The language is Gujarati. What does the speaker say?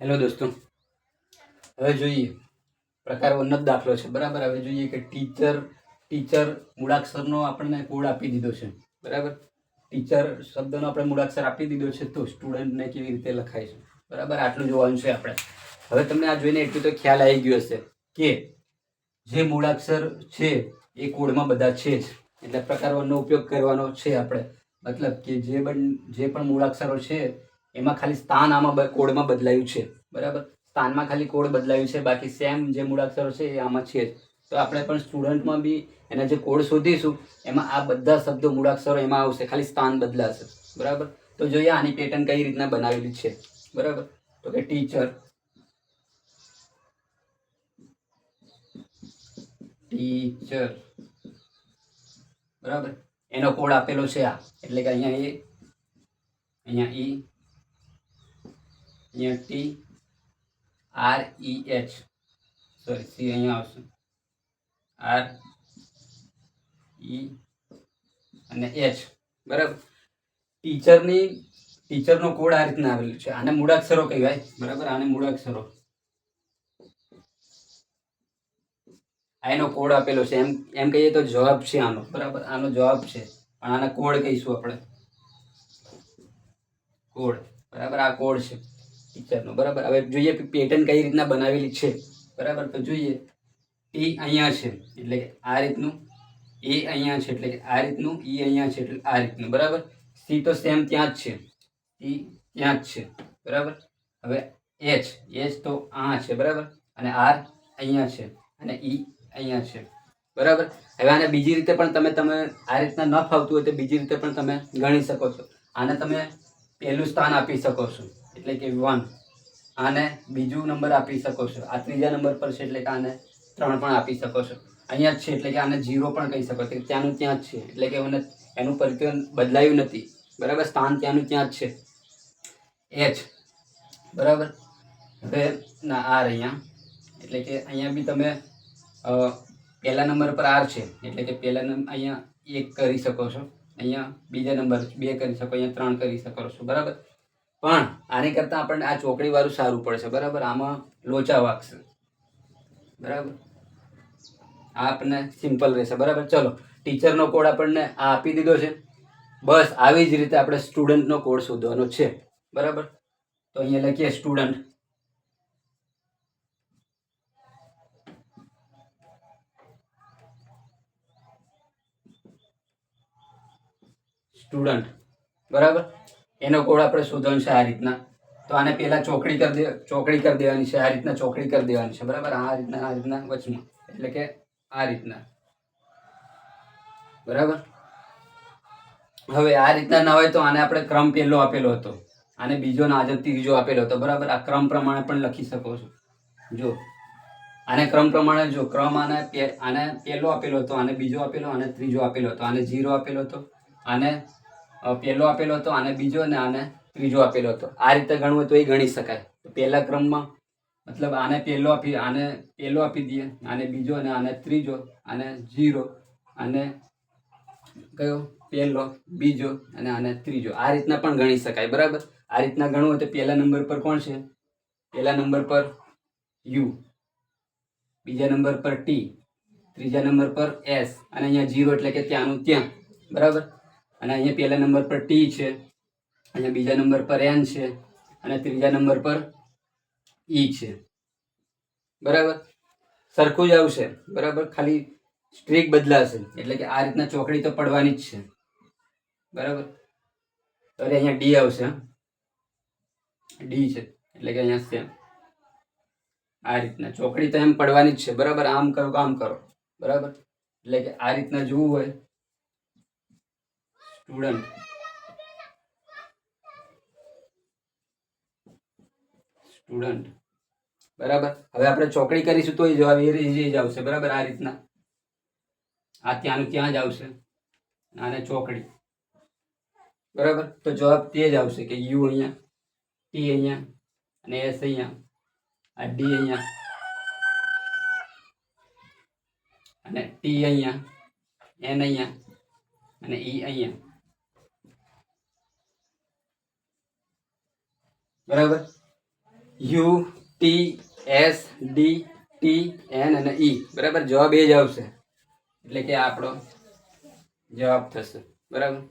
હેલો દોસ્તો, હવે જોઈએ પ્રકાર 1 જ દાખલો છે. બરાબર. હવે જોઈએ કે ટીચર મૂળાક્ષરનો આપણને કોડ આપી દીધો છે. બરાબર. ટીચર શબ્દનો આપણે મૂળાક્ષર આપી દીધો છે, તો સ્ટુડન્ટને કેવી રીતે લખાય છે. બરાબર. આટલું જોવાનું છે આપણે. હવે તમને આ જોઈને એટલું તો ખ્યાલ આવી ગયો હશે કે જે મૂળાક્ષર છે એ કોડમાં બધા છે જ, એટલે પ્રકાર 1 નો ઉપયોગ કરવાનો છે આપણે. મતલબ કે જે પણ મૂળાક્ષરો છે એમાં ખાલી સ્થાન આમાં કોડમાં બદલાયું છે. બરાબર. સ્થાનમાં ખાલી કોડ બદલાયું છે, બાકી સેમ જે મૂળાક્ષરો છે એ આમાં છે જ. તો આપણે પણ સ્ટુડન્ટમાં બી એના જે કોડ શોધીશું એમાં આ બધા શબ્દો મૂળાક્ષરો એમાં આવશે, ખાલી સ્થાન બદલાશે. બરાબર. તો જોઈએ આની પેટર્ન કઈ રીતના બનાવેલી છે. બરાબર. તો કે ટીચર બરાબર, એનો કોડ આપેલો છે આ, એટલે કે અહીંયા એ, અહીંયા ઈ, અહીંયા T, R E H, sorry C અહીંયા આવશે, આર ઈ અને એચ. બરાબર. ટીચરનો કોડ આ રીતના આવેલો છે. આને મૂળાક્ષરો કહેવાય. બરાબર. આને મૂળાક્ષરો, આ એનો કોડ આપેલો છે. એમ કહીએ તો જવાબ છે આનો. બરાબર. આનો જવાબ છે, પણ આને કોડ કહીશું આપણે. કોડ. બરાબર. આ કોડ છે ટીચરનો. બરાબર. હવે જોઈએ કે પેટર્ન કઈ રીતના બનાવેલી છે. બરાબર. તો જોઈએ, ટી અહીંયા છે એટલે કે આ રીતનું, એ અહીંયા છે એટલે કે આ રીતનું, ઈ અહીંયા છે એટલે આ રીતનું. બરાબર. સી તો સેમ ત્યાં જ છે, સી ત્યાં જ છે. બરાબર. હવે એચ તો આ છે. બરાબર. અને આર અહીંયા છે અને ઈ અહીંયા છે. બરાબર. હવે આને બીજી રીતે પણ તમે આ રીતના ન ફાવતું હોય તો બીજી રીતે પણ તમે ગણી શકો છો. આને તમે પહેલું સ્થાન આપી શકો છો એટલે કે 1, આને બીજું નંબર આપી શકો છો, આ ત્રીજા નંબર પર છે એટલે કે આને 3 પણ આપી શકો છો. અહીંયા જ છે એટલે કે આને 0 પણ કહી શકો છો, ત્યાંનું ત્યાં જ છે એટલે કે એનું પરિવર્તન બદલાયું નથી. બરાબર. સ્થાન ત્યાંનું ત્યાં જ છે. એચ. બરાબર. હવે ના આર અહીંયા, એટલે કે અહીંયા બી તમે પહેલા નંબર પર આર છે એટલે કે પહેલા નંબર અહીંયા 1 કરી શકો છો, અહીંયા બીજા નંબર 2 કરી શકો, અહીંયા 3 કરી શકો છો. બરાબર. પણ આની કરતાં આપણને આ ચોકડી વાળું સારું પડશે. બરાબર. આમાં લોચા વાગશે. બરાબર. આ આપણને સિમ્પલ રહેશે. બરાબર. ચલો, ટીચરનો કોડ આપણને આ આપી દીધો છે. બસ આવી જ રીતે આપણે સ્ટુડન્ટનો કોડ શોધવાનો છે. બરાબર. તો અહીંયા લખીએ સ્ટુડન્ટ. બરાબર. એનો કોડ આપણે શોધવાનો છે આ રીતના. તો આને પહેલા ચોકડી કરી દેવાની છે. આ રીતના ચોકડી કરી દેવાની છે. બરાબર. આ રીતના વચમાં, એટલે કે આ રીતના. બરાબર. હવે આ રીતના ના હોય તો આને આપણે ક્રમ પહેલો આપેલો હતો, આને બીજો ને આજે ત્રીજો આપેલો હતો. બરાબર. આ ક્રમ પ્રમાણે પણ લખી શકો છો. જો આને ક્રમ પ્રમાણે, જો ક્રમ આને પહેલો આપેલો હતો, આને બીજો આપેલો, આને ત્રીજો આપેલો હતો, આને 0 આપેલો હતો, આને પહેલો આપેલો હતો, આને બીજો અને આને ત્રીજો આપેલો હતો. આ રીતે ગણવું હોય તો એ ગણી શકાય. તો પહેલા ક્રમમાં મતલબ આને પહેલો આપી દઈએ, આને બીજો અને આને ત્રીજો, આને 0, આને કયો પહેલો, બીજો અને આને ત્રીજો. આ રીતના પણ ગણી શકાય. બરાબર. આ રીતના ગણવું હોય તો પહેલા નંબર પર કોણ છે? પહેલા નંબર પર યુ, બીજા નંબર પર ટી, ત્રીજા નંબર પર એસ, અને અહીંયા 0 એટલે કે ત્યાંનું ત્યાં. બરાબર. અને અહીંયા પહેલા નંબર પર ટી છે, અહીંયા બીજા નંબર પર એન છે અને ત્રીજા નંબર પર ઈ છે. બરાબર. સરખું જ આવશે. બરાબર. ખાલી સ્ટ્રીક બદલાશે, એટલે કે આ રીતના ચોકડી તો પડવાની જ છે. બરાબર. તો અહીંયા ડી આવશે. ડી છે એટલે કે અહીંયા સેમ આ રીતના ચોકડી તો એમ પડવાની જ છે. બરાબર. આમ કરો આમ કરો. બરાબર. એટલે કે આ રીતના જોવું હોય સ્ટુડન્ટ. બરાબર. હવે આપણે ચોકડી કરીશું તો જવાબ એ જ આવશે. બરાબર. આ રીતના આ ત્યાંનું ત્યાં જ આવશે, આને ચોકડી. બરાબર. તો જવાબ તે જ આવશે કે યુ અહીંયા, ટી અહીંયા અને એસ અહીંયા, આ ડી અહીંયા અને ટી અહીંયા, એન અહીંયા અને ઈ અહીંયા. બરાબર. U T S D T N અને ઈ, બરાબર. જવાબ એ જ આવશે, એટલે કે આપણો જવાબ થશે, બરાબર.